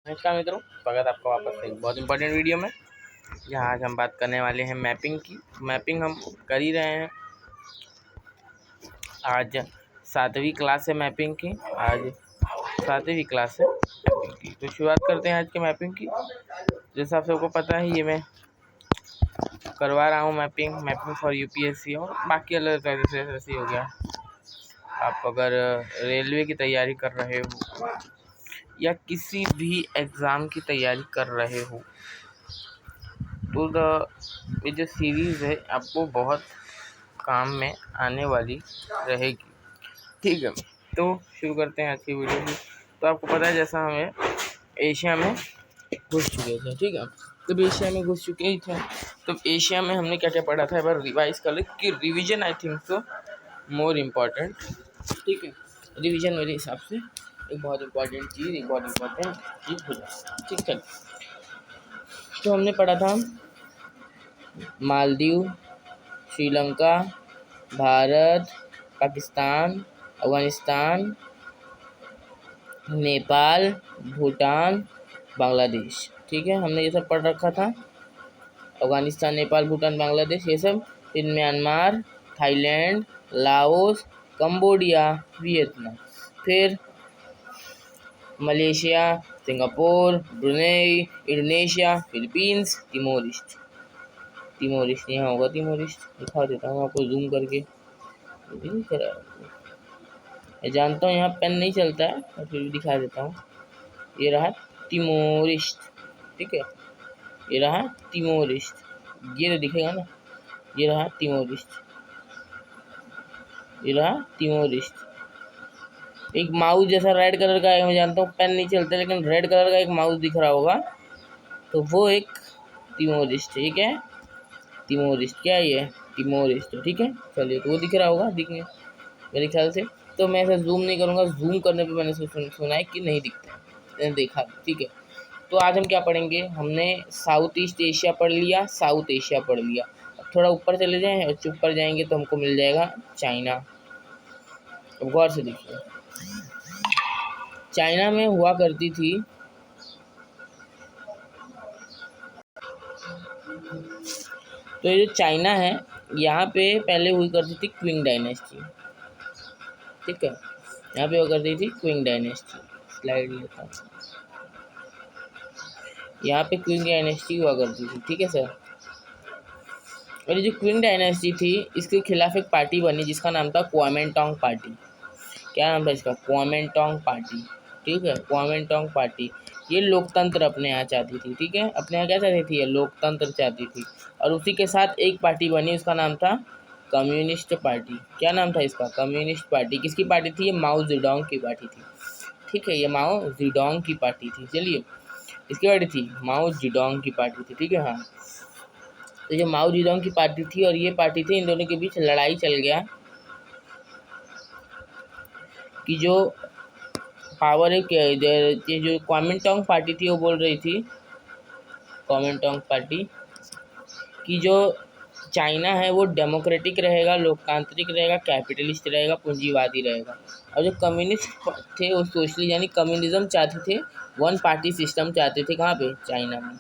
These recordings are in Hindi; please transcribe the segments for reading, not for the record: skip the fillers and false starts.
नमस्कार मित्रों, स्वागत है आपका वापस से एक बहुत इंपॉर्टेंट वीडियो में। जहाँ आज हम बात करने वाले हैं मैपिंग की। मैपिंग हम कर ही रहे हैं। आज 7वीं क्लास है मैपिंग की। आज 7वीं क्लास है मैपिंग की। तो शुरुआत करते हैं आज के मैपिंग की। जैसा आप सबको पता है, ये मैं करवा रहा हूँ मैपिंग फॉर यूपीएससी और बाकी अलग जैसे हो गया। आप अगर रेलवे की तैयारी कर रहे हो या किसी भी एग्ज़ाम की तैयारी कर रहे हो तो ये जो सीरीज़ है आपको बहुत काम में आने वाली रहेगी। ठीक है, तो शुरू करते हैं आज की वीडियो की। तो आपको पता है, जैसा हमें एशिया में घुस चुके थे, ठीक है, जब एशिया में घुस चुके ही थे तो एशिया में हमने क्या क्या पढ़ा था, एक बार रिवाइज कर ले कि revision I think so more important. ठीक है, रिवीजन मेरे हिसाब से एक बहुत इम्पॉर्टेंट चीज़ हो जाए। ठीक है, तो हमने पढ़ा था मालदीव, श्रीलंका, भारत, पाकिस्तान, अफगानिस्तान, नेपाल, भूटान, बांग्लादेश। ठीक है, हमने ये सब पढ़ रखा था। अफगानिस्तान, नेपाल, भूटान, बांग्लादेश ये सब। फिर Myanmar, Thailand, Laos, Cambodia, Vietnam. फिर Malaysia, Singapore, Brunei, Indonesia, Philippines, तिमोरिस्ट यहाँ होगा। तिमोरिस्ट दिखा देता हूँ आपको जूम करके। मैं जानता हूँ यहाँ पेन नहीं चलता है, और फिर भी दिखा देता हूँ। ये रहा तिमोरिस्ट। ठीक है, ये रहा तिमोरिस्ट। ये तो दिखेगा ना, ये रहा तिमोरिस्ट, ये रहा तिमोरिस्ट। एक माउस जैसा रेड कलर का है, मैं जानता हूँ पेन नहीं चलता, लेकिन रेड कलर का एक माउस दिख रहा होगा, तो वो एक तिमोरिस्ट। ठीक है, तिमोरिस्ट क्या है, ये तिमोरिस्ट। ठीक है, चलिए, तो वो दिख रहा होगा, दिखेंगे मेरे ख्याल से। तो मैं ऐसा जूम नहीं करूँगा, जूम करने पे मैंने सुना है कि नहीं दिखता, मैंने देखा। ठीक है, तो आज हम क्या पढ़ेंगे, हमने साउथ ईस्ट एशिया पढ़ लिया, साउथ एशिया पढ़ लिया। अब थोड़ा ऊपर चले जाएं और चुप पर जाएंगे तो हमको मिल जाएगा चाइना। अब गौर से देखिए, चाइना में हुआ करती थी तो ये जो चाइना है, यहाँ पे पहले हुई करती थी क्विंग डायनेस्टी। ठीक है, यहाँ पे हुआ करती थी क्विंग डायनेस्टी। स्लाइड लेता हूँ, यहाँ पे क्विंग डायनेस्टी हुआ करती थी। ठीक है सर, और ये जो क्विंग डायनेस्टी थी, इसके खिलाफ एक पार्टी बनी जिसका नाम था कुओमिंटांग पार्टी। क्या नाम था इसका, कुओमिंटांग पार्टी। ठीक है, कुओमिंटांग पार्टी ये लोकतंत्र अपने यहाँ चाहती थी। ठीक है, अपने यहाँ क्या चाहती थी, ये लोकतंत्र चाहती थी। और उसी के साथ एक पार्टी बनी, उसका नाम था कम्युनिस्ट पार्टी। क्या नाम था इसका, कम्युनिस्ट पार्टी। किसकी पार्टी थी, ये माओ जेडोंग की पार्टी थी। ठीक है, ये माओ जेडोंग की पार्टी थी। चलिए, इसकी पार्टी थी माओ जेडोंग की पार्टी थी। ठीक है, हाँ, तो ये माओ जेडोंग की पार्टी थी और ये पार्टी थी, इन दोनों के बीच लड़ाई चल गया कि जो पावर है, ये जो कुओमिंटांग पार्टी थी वो बोल रही थी, कुओमिंटांग पार्टी कि जो चाइना है वो डेमोक्रेटिक रहेगा, लोकतांत्रिक रहेगा, कैपिटलिस्ट रहेगा, पूंजीवादी रहेगा। और जो कम्युनिस्ट थे वो सोशलिस्ट यानी कम्युनिज्म चाहते थे, वन पार्टी सिस्टम चाहते थे। कहाँ पे, चाइना में।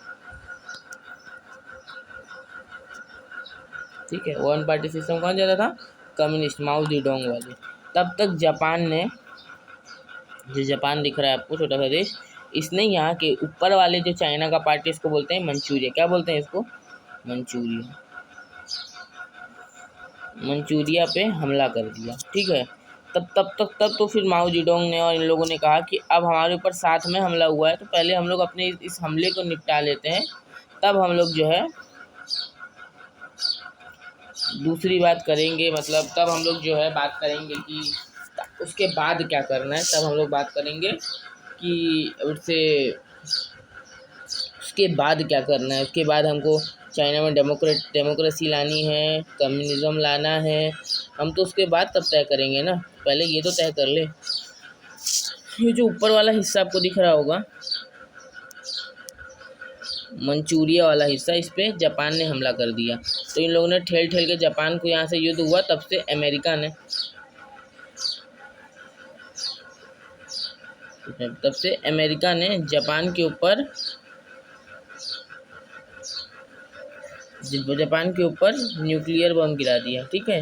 ठीक है, वन पार्टी सिस्टम कौन चाहता था, कम्युनिस्ट, माओ जेडोंग वाले। तब तक जापान ने, जो जापान दिख रहा है आपको, छोटा सा देश, इसने यहाँ के ऊपर वाले जो चाइना का पार्टी, इसको बोलते हैं मंचूरिया। क्या बोलते हैं इसको, मंचूरिया। मंचूरिया पे हमला कर दिया। ठीक है, तब तो फिर माओ जेडोंग ने और इन लोगों ने कहा कि अब हमारे ऊपर साथ में हमला हुआ है, तो पहले हम लोग अपने इस हमले को निपटा लेते हैं, तब हम लोग जो है दूसरी बात करेंगे। मतलब तब हम लोग जो है बात करेंगे कि उसके बाद क्या करना है, तब हम लोग बात करेंगे कि उसके बाद क्या करना है। उसके बाद हमको चाइना में डेमोक्रेसी लानी है, कम्युनिज्म लाना है, हम तो उसके बाद तब तय करेंगे ना, पहले ये तो तय कर ले। ये जो ऊपर वाला हिस्सा आपको दिख रहा होगा, मंचूरिया वाला हिस्सा, इस पे जापान ने हमला कर दिया। तो इन लोगों ने ठेल के जापान को, यहाँ से युद्ध हुआ, तब से अमेरिका ने तब से अमेरिका ने जापान के ऊपर न्यूक्लियर बम गिरा दिया। ठीक है,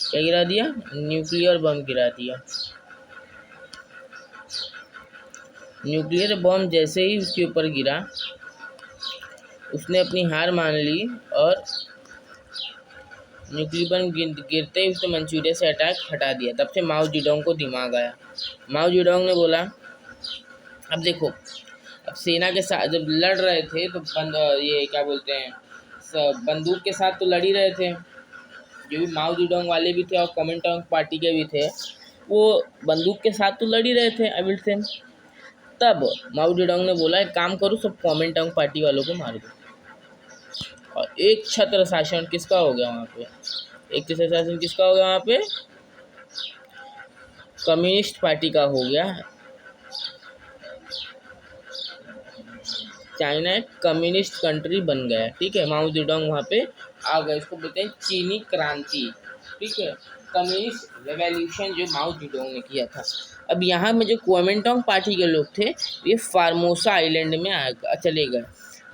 क्या गिरा दिया? न्यूक्लियर बम गिरा दिया। न्यूक्लियर बम जैसे ही उसके ऊपर गिरा, उसने अपनी हार मान ली और न्यूक्लियर बम गिरते ही उसने मंचूरिया से अटैक हटा दिया। तब से माओ जेडोंग को दिमाग आया। माओ जेडोंग ने बोला, अब देखो, अब सेना के साथ जब लड़ रहे थे तो ये क्या बोलते हैं, बंदूक के साथ तो लड़ ही रहे थे। जो भी माओ जेडोंग वाले भी थे और कॉमिंटांग पार्टी के भी थे, वो बंदूक के साथ तो लड़ ही रहे थे अविल से। तब माओ जेडोंग ने बोला, एक काम करो, सब कॉमिंटांग पार्टी वालों को मार दो। और एक छत्र शासन किसका हो गया वहाँ पे? एक छत्र शासन किसका हो गया वहाँ पे? कम्युनिस्ट पार्टी का हो गया। चाइना एक कम्युनिस्ट कंट्री बन गया। ठीक है, माओ जेडोंग वहाँ पे आ गए। इसको बोलते हैं चीनी क्रांति। ठीक है, कम्युनिस्ट रेवोल्यूशन जो माओ जेडोंग ने किया था। अब यहाँ में जो कुओमिंटांग पार्टी के लोग थे, ये फार्मोसा आइलैंड में चले गए।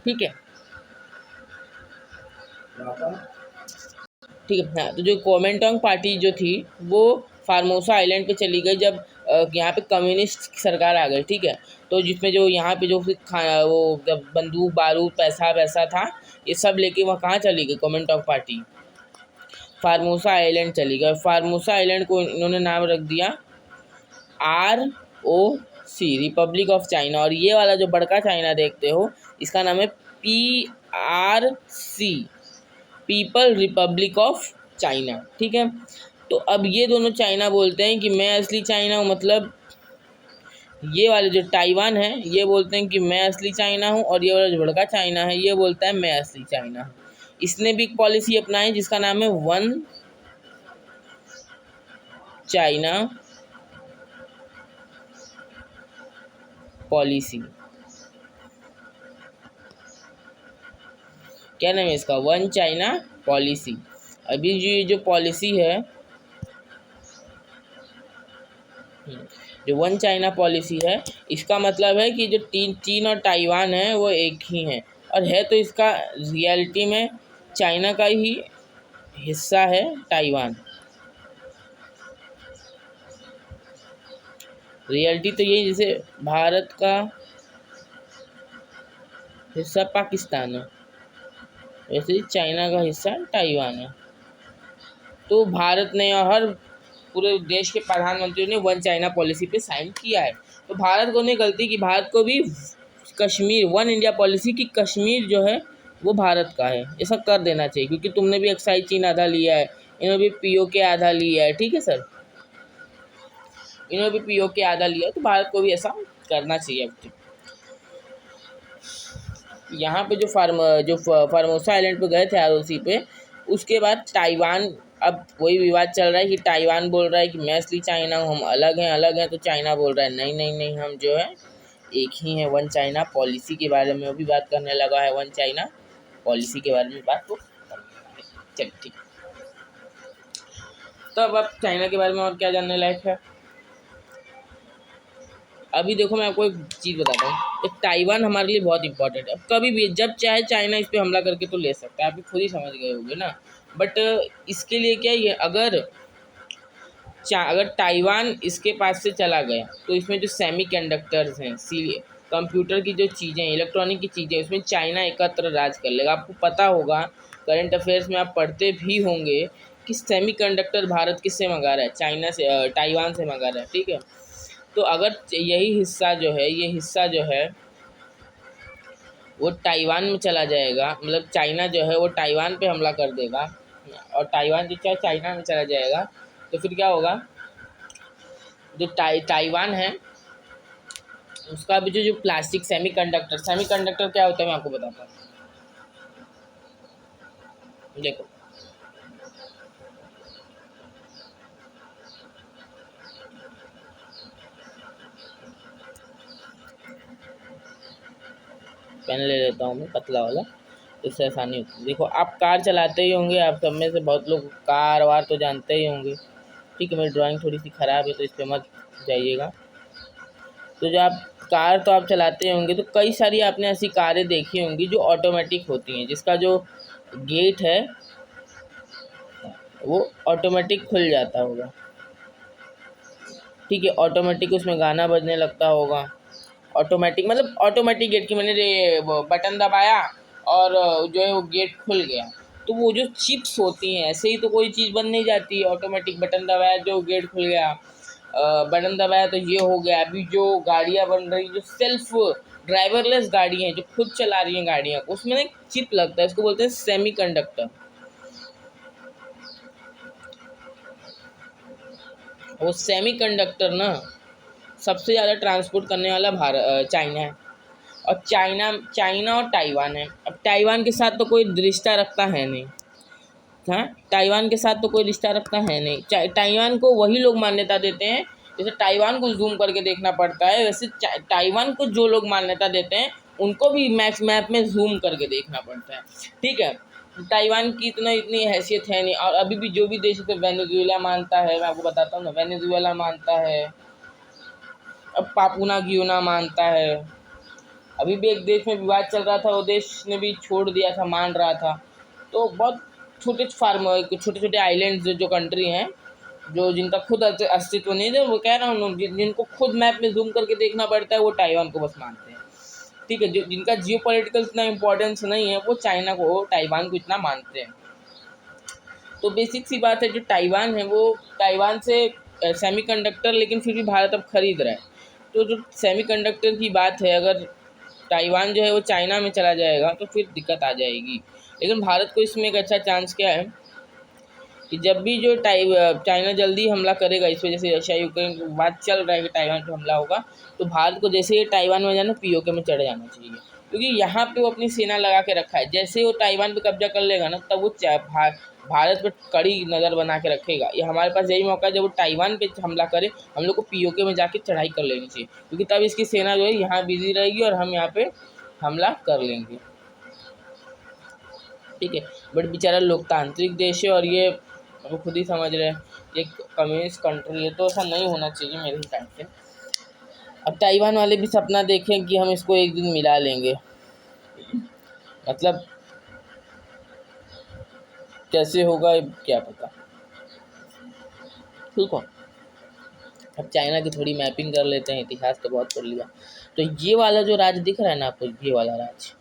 ठीक है, ठीक है। हाँ, तो जो कुओमिंटांग पार्टी जो थी वो फार्मोसा आइलैंड पे चली गई जब यहाँ पे कम्युनिस्ट सरकार आ गई। ठीक है, तो जिसमें जो यहाँ पे जो वो जब बंदूक बारूद पैसा वैसा था, ये सब लेके वहाँ कहाँ चली गई कुओमिंटांग पार्टी? फार्मोसा आइलैंड चली गई। फार्मोसा आइलैंड को इन्होंने नाम रख दिया ROC, रिपब्लिक ऑफ चाइना। और ये वाला जो बड़का चाइना देखते हो, इसका नाम है PRC, people Republic of China. ठीक है, तो अब ये दोनों चाइना बोलते हैं कि मैं असली चाइना हूँ। मतलब ये वाले जो ताइवान है, ये बोलते हैं कि मैं असली चाइना हूँ, और ये वाला जो बड़का चाइना है, ये बोलता है मैं असली चाइना हूँ। इसने भी एक पॉलिसी अपनाई जिसका नाम है वन चाइना पॉलिसी। क्या नाम है इसका? One China policy. अभी जो पॉलिसी है, जो वन चाइना पॉलिसी है, इसका मतलब है कि जो चीन और ताइवान है वो एक ही हैं। और है तो इसका रियलिटी में चाइना का ही हिस्सा है ताइवान। रियलिटी तो यही, जैसे भारत का हिस्सा पाकिस्तान है, वैसे चाइना का हिस्सा ताइवान है। तो भारत ने और हर पूरे देश के प्रधानमंत्री ने वन चाइना पॉलिसी पे साइन किया है। तो भारत को नहीं गलती कि भारत को भी कश्मीर, वन इंडिया पॉलिसी की कश्मीर जो है वो भारत का है, ऐसा कर देना चाहिए। क्योंकि तुमने भी एक्साई चीन आधा लिया है, इन्होंने भी POK आधा लिया है। ठीक है सर, इन्होंने भी POK आधा लिया है, तो भारत को भी ऐसा करना चाहिए। अब यहाँ पे जो फार्मोसा आइलैंड पे गए थे ROC पे, उसके बाद ताइवान, अब वही विवाद चल रहा है कि ताइवान बोल रहा है कि मैं असली चाइना हूँ, हम अलग हैं। तो चाइना बोल रहा है नहीं नहीं नहीं, हम जो है एक ही है। वन चाइना पॉलिसी के बारे में वो भी बात करने लगा है। वन चाइना पॉलिसी के बारे में बात तो चल ठीक। तो अब चाइना के बारे में और क्या जानने लायक है? अभी देखो, मैं आपको एक चीज़ बताता हूँ, ताइवान हमारे लिए बहुत इंपॉर्टेंट है। कभी भी जब चाहे चाइना इस पर हमला करके तो ले सकता है, आप खुद ही समझ गए होंगे ना। बट इसके लिए क्या है, अगर ताइवान इसके पास से चला गया तो इसमें जो सेमी कंडक्टर्स हैं, कंप्यूटर की जो चीज़ें, इलेक्ट्रॉनिक की चीज़ें, उसमें चाइना एकत्र राज कर लेगा। आपको पता होगा, करंट अफेयर्स में आप पढ़ते भी होंगे कि सेमी कंडक्टर भारत किससे मंगा रहा है? चाइना से, ताइवान से मंगा रहा है। ठीक है, तो अगर यही हिस्सा जो है, ये हिस्सा जो है वो ताइवान में चला जाएगा, मतलब चाइना जो है वो ताइवान पे हमला कर देगा, और ताइवान जो चाहे चाइना में चला जाएगा, तो फिर क्या होगा? जो ताइवान है उसका भी जो प्लास्टिक सेमीकंडक्टर क्या होता है मैं आपको बताता हूँ। देखो, पेन ले लेता हूँ मैं पतला वाला, इससे आसानी होती है। देखो, आप कार चलाते ही होंगे, आप सब में से बहुत लोग कार वार तो जानते ही होंगे। ठीक है, मेरी ड्राइंग थोड़ी सी ख़राब है तो इस पर मत जाइएगा। तो जो आप कार तो आप चलाते होंगे तो कई सारी आपने ऐसी कारें देखी होंगी जो ऑटोमेटिक होती हैं, जिसका जो गेट है वो ऑटोमेटिक खुल जाता होगा। ठीक है, ऑटोमेटिक उसमें गाना बजने लगता होगा। ऑटोमेटिक मतलब ऑटोमेटिक गेट की मैंने वो बटन दबाया और जो है वो गेट खुल गया। तो वो जो चिप्स होती हैं ऐसे ही तो कोई चीज़ बन नहीं जाती है। ऑटोमेटिक बटन दबाया जो गेट खुल गया, बटन दबाया तो ये हो गया। अभी जो गाड़ियाँ बन रही, जो सेल्फ ड्राइवरलेस गाड़ी हैं, जो खुद चला रही हैं गाड़ियाँ, उसमें एक चिप लगता है, इसको बोलते हैं सेमी कंडक्टर। वो सेमी कंडक्टर ना सबसे ज़्यादा ट्रांसपोर्ट करने वाला चाइना है। और चाइना और ताइवान है। अब ताइवान के साथ तो कोई रिश्ता रखता है नहीं। हाँ, ताइवान के साथ तो कोई रिश्ता रखता है नहीं। ताइवान को वही लोग मान्यता देते हैं, जैसे ताइवान को जूम करके देखना पड़ता है, वैसे ताइवान को जो लोग मान्यता देते हैं उनको भी मैप में जूम करके देखना पड़ता है। ठीक है, ताइवान की इतनी हैसियत है नहीं। और अभी भी जो भी देश है, वेनेजुएला मानता है, मैं आपको बताता हूँ ना, वेनेजुएला मानता है, अब पापुआ गियोना मानता है। अभी भी एक देश में विवाद चल रहा था, वो देश ने भी छोड़ दिया था, मान रहा था। तो बहुत छोटे छोटे आइलैंड्स जो कंट्री हैं, जो जिनका खुद अस्तित्व नहीं है, वो कह रहा हूँ जिनको खुद मैप में जूम करके देखना पड़ता है, वो ताइवान को बस मानते हैं। ठीक है, जो जिनका जियोपॉलिटिकल इतना इम्पोर्टेंस नहीं है, वो ताइवान को इतना मानते हैं। तो बेसिक सी बात है, जो ताइवान है वो ताइवान से सेमीकंडक्टर लेकिन फिर भी भारत अब खरीद रहा है। तो जो सेमीकंडक्टर की बात है, अगर ताइवान जो है वो चाइना में चला जाएगा तो फिर दिक्कत आ जाएगी। लेकिन भारत को इसमें एक अच्छा चांस क्या है कि जब भी जो चाइना जल्दी हमला करेगा, इस वजह से रशिया यूक्रेन की बात चल रहा है कि ताइवान पर हमला होगा, तो भारत को जैसे ही ताइवान में जाना पीओके में चढ़ जाना चाहिए। क्योंकि यहाँ पे वो अपनी सेना लगा के रखा है। जैसे वो ताइवान पे कब्जा कर लेगा ना, तब वो भारत पर कड़ी नज़र बना के रखेगा। ये हमारे पास यही मौका है, जब वो ताइवान पे हमला करे, हम लोग को पीओके में जाके चढ़ाई कर लेनी चाहिए। क्योंकि तब इसकी सेना जो है यहाँ बिजी रहेगी और हम यहाँ पे हमला कर लेंगे। ठीक है, बट बेचारा लोकतांत्रिक देश है और ये वो खुद ही समझ रहे हैं ये कम्युनिस्ट कंट्री है, तो ऐसा नहीं होना चाहिए मेरे हिसाब से। अब ताइवान वाले भी सपना देखें कि हम इसको एक दिन मिला लेंगे, मतलब कैसे होगा क्या पता। ठीक है, अब चाइना की थोड़ी मैपिंग कर लेते हैं, इतिहास तो बहुत पढ़ लिया। तो ये वाला जो राज्य दिख रहा है ना आपको, ये वाला राज्य,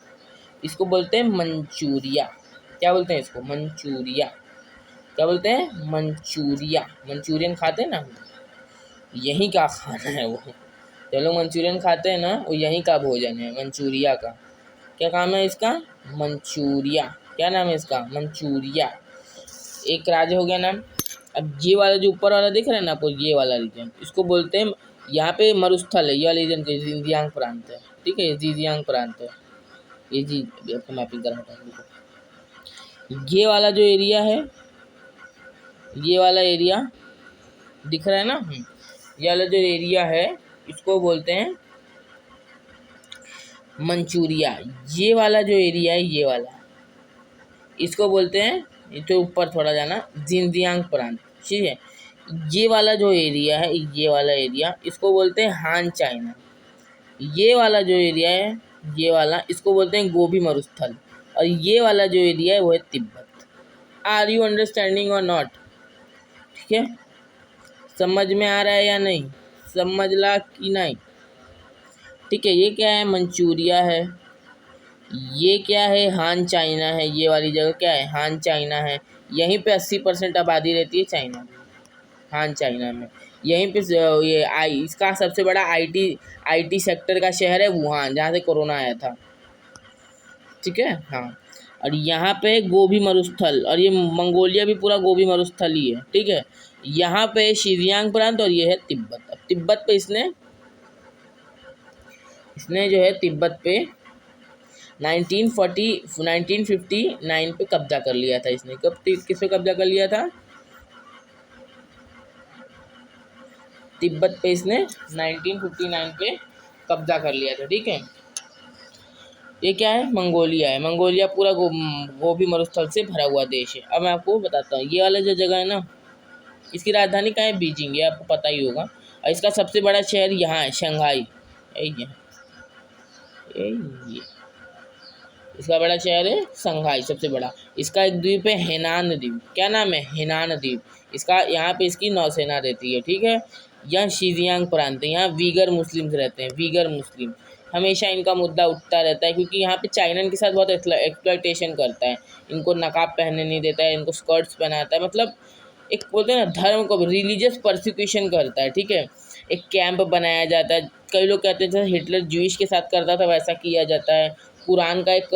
इसको बोलते हैं मंचूरिया। क्या बोलते हैं इसको? मंचूरिया। क्या बोलते हैं? मंचूरिया। मंचूरियन खाते हैं ना, यहीं का खाना है वो। जो लोग मंचूरियन खाते हैं ना, वो यहीं का भोजन है, मंचूरिया का। क्या काम है इसका? मंचूरिया। क्या नाम है इसका? मंचूरिया। एक राज्य हो गया नाम। अब ये वाला जो ऊपर वाला दिख रहा है ना आपको, ये वाला रीजन, इसको बोलते हैं, यहाँ पे मरुस्थल है, ये वाला रीजन के जिंजियांग प्रांत है। ठीक है, ये जिंजियांग प्रांत है। ये जी अभी आपको मैपिंग कराता हूँ। ये वाला जो एरिया है, ये वाला एरिया दिख रहा है ना, ये वाला जो एरिया है इसको बोलते हैं मंचूरिया। ये वाला जो एरिया है, ये वाला, इसको बोलते हैं, ये तो ऊपर थोड़ा जाना, जिंजियांग प्रांत। ठीक है, ये वाला जो एरिया है, ये वाला एरिया, इसको बोलते हैं हान चाइना। ये वाला जो एरिया है, ये वाला, इसको बोलते हैं गोबी मरुस्थल। और ये वाला जो एरिया है वो है तिब्बत। आर यू अंडरस्टैंडिंग और नॉट? ठीक है, समझ में आ रहा है या नहीं? समझ ला कि नहीं? ठीक है, ये क्या है? मंचूरिया है। ये क्या है? हान चाइना है। ये वाली जगह क्या है? हान चाइना है। यहीं पे 80% आबादी रहती है चाइना में, हान चाइना में। यहीं पे ये इसका सबसे बड़ा आईटी सेक्टर का शहर है वुहान, जहाँ से कोरोना आया था। ठीक है, हाँ। और यहाँ पे गोबी मरुस्थल, और ये मंगोलिया भी पूरा गोबी मरुस्थल ही है। ठीक है, यहाँ पे शिजियांग प्रांत और ये है तिब्बत। अब तिब्बत पे इसने जो है तिब्बत पे 1959 पे कब्जा कर लिया था इसने। कब किस पे कब्जा कर लिया था? तिब्बत पे इसने 1959 पे कब्जा कर लिया था। ठीक है, ये क्या है? मंगोलिया है। मंगोलिया पूरा गोबी मरुस्थल से भरा हुआ देश है। अब मैं आपको बताता हूँ, ये वाला जो जगह है ना, इसकी राजधानी कहाँ है? बीजिंग, ये आपको पता ही होगा। और इसका सबसे बड़ा शहर यहाँ है, शंघाई। यही है, यही है। इसका बड़ा शहर है संघाई, सबसे बड़ा। इसका एक द्वीप है हेनान द्वीप। क्या नाम है? हेनान द्वीप। इसका यहाँ पे इसकी नौसेना रहती है, ठीक है। यह शिजियांग प्रांत है, यहाँ वीगर मुस्लिम्स रहते हैं, वीगर मुस्लिम। हमेशा इनका मुद्दा उठता रहता है क्योंकि यहाँ पे चाइना इनके साथ बहुत एक्सप्लॉयटेशन करता है। इनको नकाब पहनने नहीं देता है, इनको स्कर्ट्स पहनाता है, मतलब एक बोलते हैं ना धर्म को रिलीजियस परसिक्यूशन करता है, ठीक है। एक कैंप बनाया जाता है। कई लोग कहते हैं जैसे हिटलर ज्यूइश के साथ करता था वैसा किया जाता है। कुरान का एक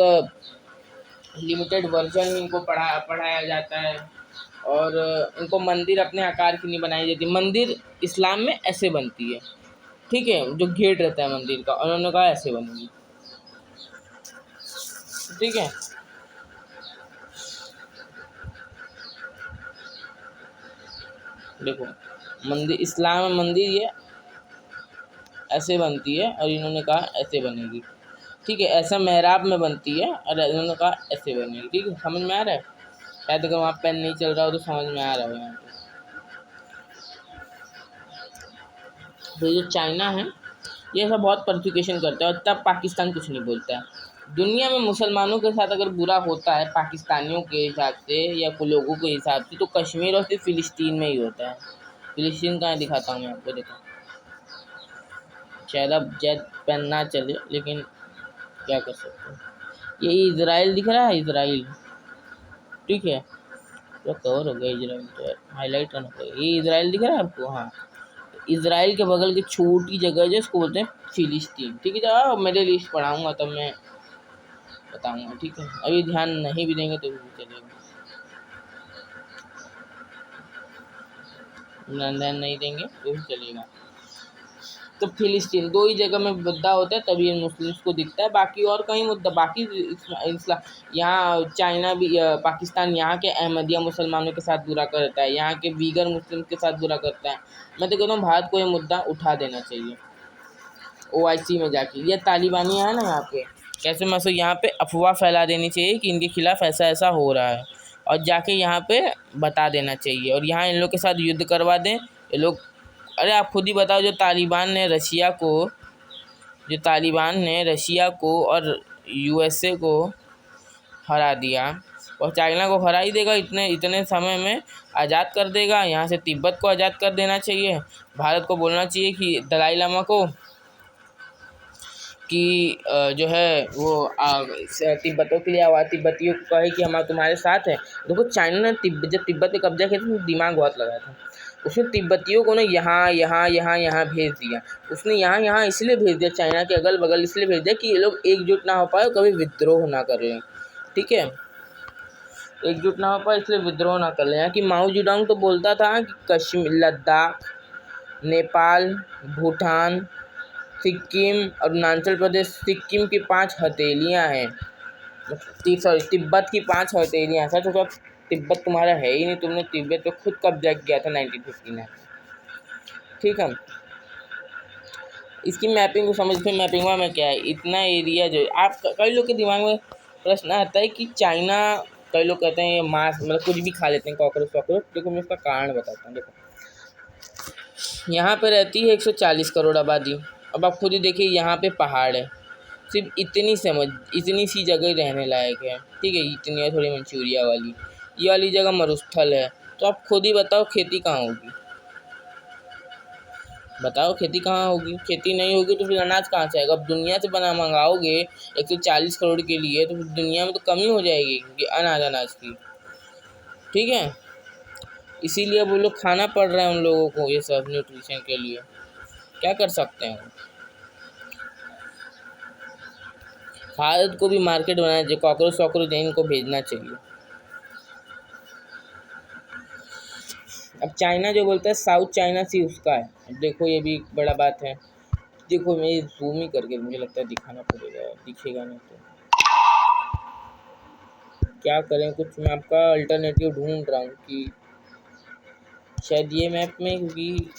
लिमिटेड वर्जन इनको पढ़ाया जाता है। और इनको मंदिर अपने आकार की नहीं बनाई जाती। मंदिर इस्लाम में ऐसे बनती है, ठीक है। जो गेट रहता है मंदिर का, उन्होंने कहा ऐसे बनेगी, ठीक है। देखो मंदिर, इस्लाम में मंदिर ये ऐसे बनती है और इन्होंने कहा ऐसे बनेगी, ठीक है। ऐसा मेहराब में बनती है और इन्होंने कहा ऐसे बनेगी, ठीक है। समझ में आ रहा है? शायद अगर वहाँ पेन नहीं चल रहा हो तो समझ में आ रहा है यहाँ पे। तो जो चाइना है ये सब बहुत परसिक्यूशन करता है और तब पाकिस्तान कुछ नहीं बोलता है। दुनिया में मुसलमानों के साथ अगर बुरा होता है पाकिस्तानियों के हिसाब से या कुछ लोगों के हिसाब से, तो कश्मीर और सिर्फ फ़िलिस्तीन में ही होता है। फ़िलिस्तीन कहाँ दिखाता हूँ मैं आपको, देखो। शायद अब जैद पेन ना चले, लेकिन क्या कर सकते हैं। ये इजराइल दिख रहा है, इजराइल, ठीक है। तो कवर हो गया इजराइल, तो हाईलाइट करना पड़ेगा। ये इजराइल दिख रहा है आपको? हाँ, इजराइल के बगल की छोटी जगह जो इसको बोलते हैं फिलिस्तीन, ठीक है। जब मेरे लिस्ट पढ़ाऊँगा तब मैं बताऊँगा, ठीक है। अभी ध्यान नहीं भी देंगे तो भी चलेगा, ध्यान नहीं देंगे तो भी चलेगा। तो फिलिस्तीन दो ही जगह में मुद्दा होता है, तभी मुस्लिम्स को दिखता है। बाकी और कहीं मुद्दा, बाकी यहाँ चाइना भी पाकिस्तान यहाँ के अहमदिया मुसलमानों के साथ बुरा करता है, यहाँ के वीगर मुस्लिम के साथ बुरा करता है। मैं तो कहता हूँ भारत को ये मुद्दा उठा देना चाहिए OIC में जाके। ये तालिबानी है ना यहाँ पे, कैसे मतलब यहाँ पे अफवाह फैला देनी चाहिए कि इनके खिलाफ ऐसा ऐसा हो रहा है, और जाके यहाँ पे बता देना चाहिए और यहाँ इन लोग के साथ युद्ध करवा दें ये लोग। अरे आप खुद ही बताओ, जो तालिबान ने रशिया को और USA को हरा दिया, और चाइना को हरा ही देगा इतने समय में, आज़ाद कर देगा। यहाँ से तिब्बत को आज़ाद कर देना चाहिए। भारत को बोलना चाहिए कि दलाई लामा को कि जो है वो तिब्बतियों के लिए आवाज़, तिब्बतियों को कहे कि हम तुम्हारे साथ हैं। देखो चाइना ने जब तिब्बत पे कब्जा किया तो दिमाग बहुत लगाया था। उसने तिब्बतियों को ना यहाँ भेज दिया। उसने यहाँ इसलिए भेज दिया, चाइना के अगल बगल इसलिए भेज दिया कि ये लोग एकजुट ना हो पाए, कभी विद्रोह ना कर लें, ठीक है। एकजुट ना हो पाए इसलिए विद्रोह ना कर लें। यहाँ की माओ जेडुंग तो बोलता था कि कश्मीर, लद्दाख, नेपाल, भूटान, सिक्किम, अरुणाचल प्रदेश, सिक्किम की 5 हथेलियाँ हैं, सॉरी तिब्बत की 5 हथेलियाँ। सच तो तिब्बत तुम्हारा है ही नहीं, तुमने तिब्बत पे खुद कब्जा किया था 1959, ठीक है। इसकी मैपिंग को समझते हैं। मैपिंग में क्या है, इतना एरिया जो आप, कई लोग के दिमाग में प्रश्न आता है कि चाइना, कई लोग कहते हैं ये मांस मतलब कुछ भी खा लेते हैं, कॉकरोच वॉकरोच। देखो मैं इसका कारण बताता हूँ। देखो यहाँ पे रहती है 140 करोड़ आबादी। अब आप खुद ही देखिए, यहाँ पे पहाड़ है, सिर्फ इतनी सी जगह रहने लायक है, ठीक है। इतनी है थोड़ी मंचूरिया वाली, ये वाली जगह मरुस्थल है। तो आप खुद ही बताओ खेती कहाँ होगी? बताओ खेती कहाँ होगी? खेती नहीं होगी तो फिर अनाज कहाँ से आएगा? अब दुनिया से बना मंगाओगे 140 करोड़ के लिए, तो फिर दुनिया में तो कमी हो जाएगी अनाज की, ठीक है। इसीलिए वो लोग खाना पड़ रहा है उन लोगों को ये सब न्यूट्रिशन के लिए। क्या कर सकते हैं? भारत को भी मार्केट बनाना चाहिए, कॉकरोच वॉकरोच इनको भेजना चाहिए। अब चाइना जो बोलता है साउथ चाइना सी उसका है। अब देखो ये भी एक बड़ा बात है। देखो मैं जूम ही करके, मुझे लगता है दिखाना पड़ेगा, दिखेगा नहीं तो क्या करें। कुछ मैं आपका अल्टरनेटिव ढूंढ रहा हूँ कि शायद ये मैप में, क्योंकि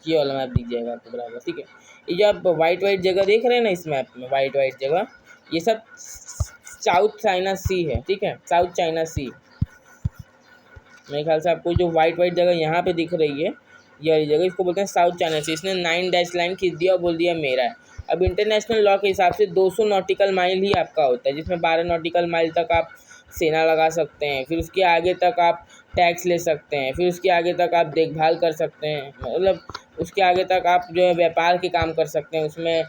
ये वाला मैप दिख जाएगा आपको बराबर, ठीक है। ये जो आप वाइट जगह देख रहे हैं ना इस मैप में, वाइट जगह, ये सब साउथ चाइना सी है, ठीक है। साउथ चाइना सी, मेरे ख्याल से आपको जो वाइट जगह यहाँ पे दिख रही है, ये वाली जगह, इसको बोलते हैं साउथ चाइना सी। इसने 9 डैश लाइन खींच दिया और बोल दिया मेरा है। अब इंटरनेशनल लॉ के हिसाब से 200 नॉटिकल माइल ही आपका होता है, जिसमें 12 नॉटिकल माइल तक आप सेना लगा सकते हैं, फिर उसके आगे तक आप टैक्स ले सकते हैं, फिर उसके आगे तक आप देखभाल कर सकते हैं, मतलब उसके आगे तक आप जो है व्यापार के काम कर सकते हैं, उसमें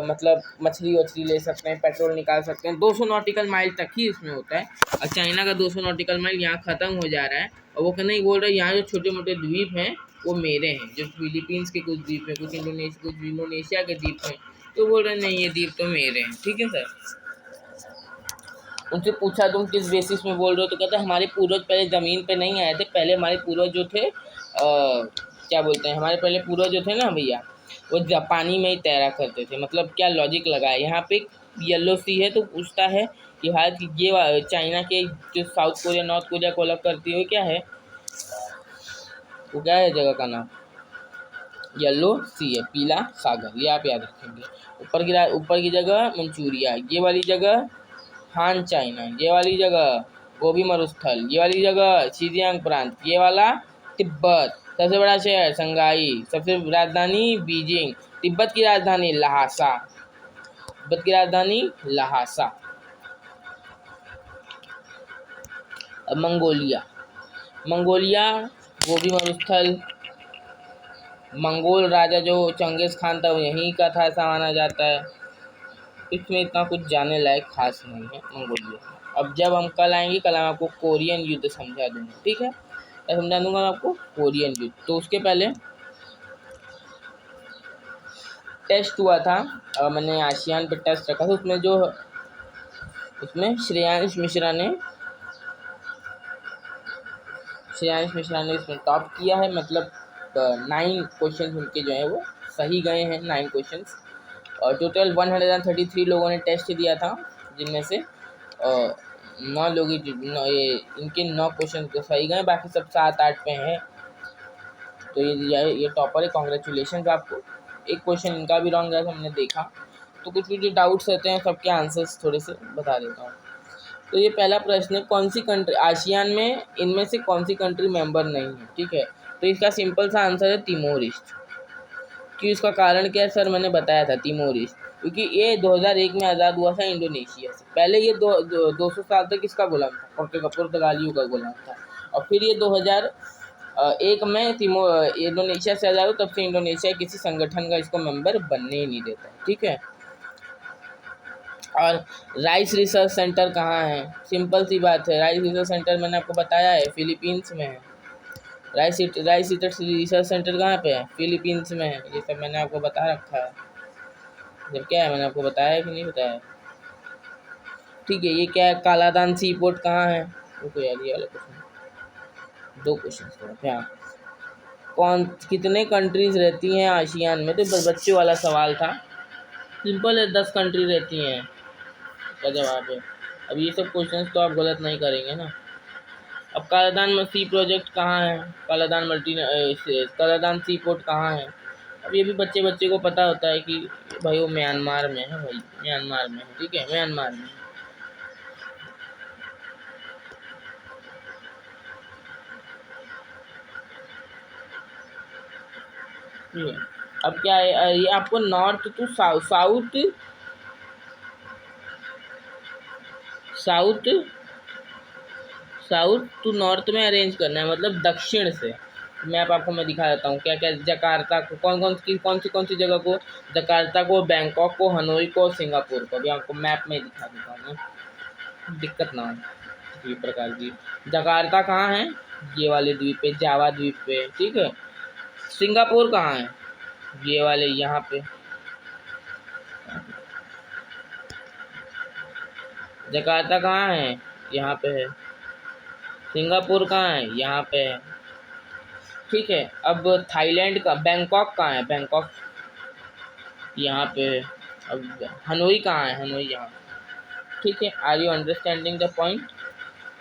मतलब मछली वछली ले सकते हैं, पेट्रोल निकाल सकते हैं। 200 नॉटिकल माइल तक ही इसमें होता है। और चाइना का 200 नॉटिकल माइल यहाँ ख़त्म हो जा रहा है, और वो नहीं बोल रहे यहाँ जो छोटे मोटे द्वीप हैं वो मेरे हैं, जो फिलीपींस के कुछ द्वीप हैं, कुछ इंडोनेशिया के द्वीप हैं, तो बोल रहे नहीं ये द्वीप तो मेरे हैं। ठीक है सर। उनसे पूछा तुम किस बेसिस में बोल रहे हो, तो कहते हैं हमारे पूर्वज पहले ज़मीन पे नहीं आए थे, पहले हमारे पूर्वज जो थे क्या बोलते हैं, हमारे पहले पूर्वज जो थे ना भैया, वो पानी में ही तैरा करते थे। मतलब क्या लॉजिक लगा है, यहाँ पे येलो सी है तो पूछता है कि भारत ये चाइना के जो साउथ कोरिया नॉर्थ कोरिया को अलग करती है क्या है, वो क्या है जगह का नाम, येलो सी है, पीला सागर, ये आप याद रखेंगे। ऊपर की जगह मंचूरिया, ये वाली जगह हान चाइना, ये वाली जगह गोभी मरुस्थल, ये वाली जगह शिजियांग प्रांत, ये वाला तिब्बत। सबसे बड़ा शहर संघाई, सबसे राजधानी बीजिंग, तिब्बत की राजधानी लहासा, तिब्बत की राजधानी लहासा। अब मंगोलिया, मंगोलिया गोभी मरुस्थल, मंगोल राजा जो चंगेज खान था वो यहीं का था ऐसा माना जाता है। इसमें इतना कुछ जानने लायक खास नहीं है मंगोलिया। अब जब हम कल आएंगे, कल हम आपको कोरियन युद्ध समझा दूंगा, ठीक है, समझा दूंगा मैं आपको कोरियन युद्ध। तो उसके पहले टेस्ट हुआ था, मैंने आसियान पे टेस्ट रखा था, उसमें श्रेयांश मिश्रा ने इसमें टॉप किया है। मतलब 9 क्वेश्चन उनके जो है वो सही गए हैं, 9 क्वेश्चन। और टोटल 133 लोगों ने टेस्ट दिया था, जिनमें से 9 लोग इनके 9 क्वेश्चन तो सही गए, बाकी सब 7-8 पे हैं। तो ये टॉपर है, कॉन्ग्रेचुलेशन आपको। एक क्वेश्चन इनका भी रॉन्ग गया था, हमने देखा। तो कुछ भी जो डाउट्स रहते हैं सबके आंसर्स थोड़े से बता देता हूँ। तो ये पहला प्रश्न है, कौन सी कंट्री आसियान में इनमें से कौन सी कंट्री मेंबर नहीं है, ठीक है। तो इसका सिंपल सा आंसर है तिमोर ईस्ट। कि इसका कारण क्या है सर, मैंने बताया था तिमोर ईस्ट, क्योंकि ये 2001 में आज़ाद हुआ था इंडोनेशिया से। पहले ये 200 साल तक किसका गुलाम था, पुर्तगालियों का गुलाम था। और फिर ये 2001 में इंडोनेशिया से आज़ाद हुआ, तब से इंडोनेशिया किसी संगठन का इसको मेंबर बनने ही नहीं देता, ठीक है। और राइस रिसर्च सेंटर कहाँ है, सिंपल सी बात है, राइस रिसर्च सेंटर मैंने आपको बताया है फिलीपींस में है। राइस रिसर्च सेंटर कहाँ पे है, फिलीपींस में है। ये सब मैंने आपको बता रखा है। जब क्या है मैंने आपको बताया है कि नहीं बताया, ठीक है। ये क्या है, कालादान सी पोर्ट कहाँ है, रुको यार ये वाला क्वेश्चन, 2 क्वेश्चन हाँ। कितने कंट्रीज रहती हैं आसियान में, तो बच्चों वाला सवाल था, सिंपल है, 10 कंट्री रहती हैं का जवाब है। अब ये सब क्वेश्चंस तो आप गलत नहीं करेंगे ना। अब कालादान सी प्रोजेक्ट कहाँ है, कालादान सी पोर्ट कहाँ है। अब ये भी बच्चे को पता होता है कि भाई वो म्यांमार में है, भाई म्यांमार में है, ठीक है, म्यांमार में। ठीक है। अब क्या है, ये आपको north to south to north में अरेंज करना है, मतलब दक्षिण से। मैप आपको मैं दिखा देता हूँ क्या क्या, जकार्ता को कौन सी जगह को, जकार्ता को, बैंकॉक को, हनोई को, सिंगापुर को। अभी आपको मैप में दिखा देता हूँ, दिक्कत ना हो किसी प्रकार की। जकार्ता कहाँ है, ये वाले द्वीप पे, जावा द्वीप पे, ठीक है। सिंगापुर कहाँ है, ये वाले यहाँ पे। जकार्ता कहाँ है, यहाँ पे है। सिंगापुर कहाँ है, यहाँ पे है, ठीक है। अब थाईलैंड का बैंकॉक कहाँ है, बैंकॉक यहाँ पे है। अब हनोई कहाँ है, हनोई यहाँ, ठीक है। Are you understanding the point.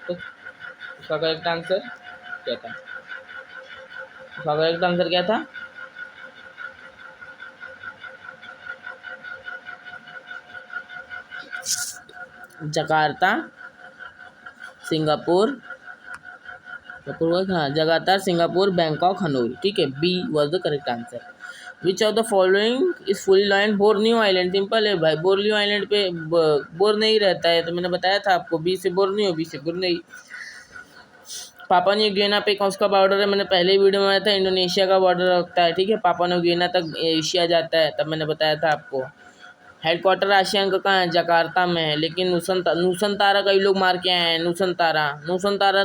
तो उसका करेक्ट आंसर क्या था, उसका करेक्ट आंसर क्या था, जकार्ता, सिंगापुर, पूर्वक हाँ, जगातार, सिंगापुर, बैंकॉक, हनोई। ठीक है, B was the correct answer. Which of the following is fully lion Borneo island? Simple है भाई, बोर्नियो आइलैंड पे बोर नहीं रहता है, तो मैंने बताया था आपको, बी से बोर्नियो, बी से बोर्नियो। पापा न्यू गिनिया पे कौन सा बॉर्डर है? मैंने पहले वीडियो में बताया था, इंडोनेशिया का बॉर्डर रखता है। ठीक है, पापा न्यू गिनिया तक एशिया जाता है, तब मैंने बताया था आपको। हेडक्वार्टर आसियान का कहाँ है? जकार्ता में है। लेकिन नूसनतारा कई लोग मार के आए हैं। नूसनतारा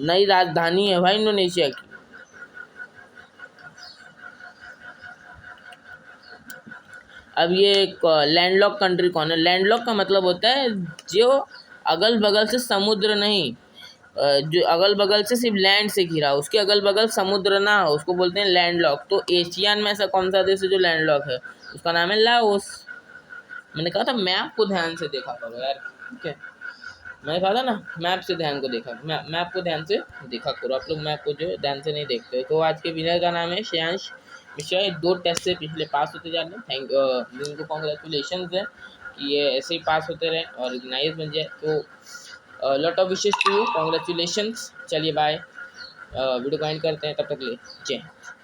नई राजधानी है भाई इंडोनेशिया की। अब ये लैंडलॉक कंट्री कौन है? लैंडलॉक का मतलब होता है जो अगल बगल से समुद्र नहीं, जो अगल बगल से सिर्फ लैंड से घिरा हो, उसके अगल बगल समुद्र ना हो, उसको बोलते हैं लैंडलॉक। तो एशियन में ऐसा कौन सा देश है जो लैंडलॉक है? उसका नाम है लाओस। मैंने कहा था मैप को ध्यान से देखा करो यार। ठीक है, मैंने कहा था ना मैप से ध्यान को देखा, मैप को ध्यान से देखा करो। आप लोग मैप को जो ध्यान से नहीं देखते हो। तो आज के विनर का नाम है श्रेयांश मिश्रा। 2 टेस्ट से पिछले पास होते जा रहे हैं। इनको कॉन्ग्रेचुलेशन है कि ये ऐसे ही पास होते रहे और ऑर्गेनाइज बन जाए। तो lot of wishes to you, congratulation. चलिए बाय, वीडियो को एंड करते हैं, तब तक ले जय।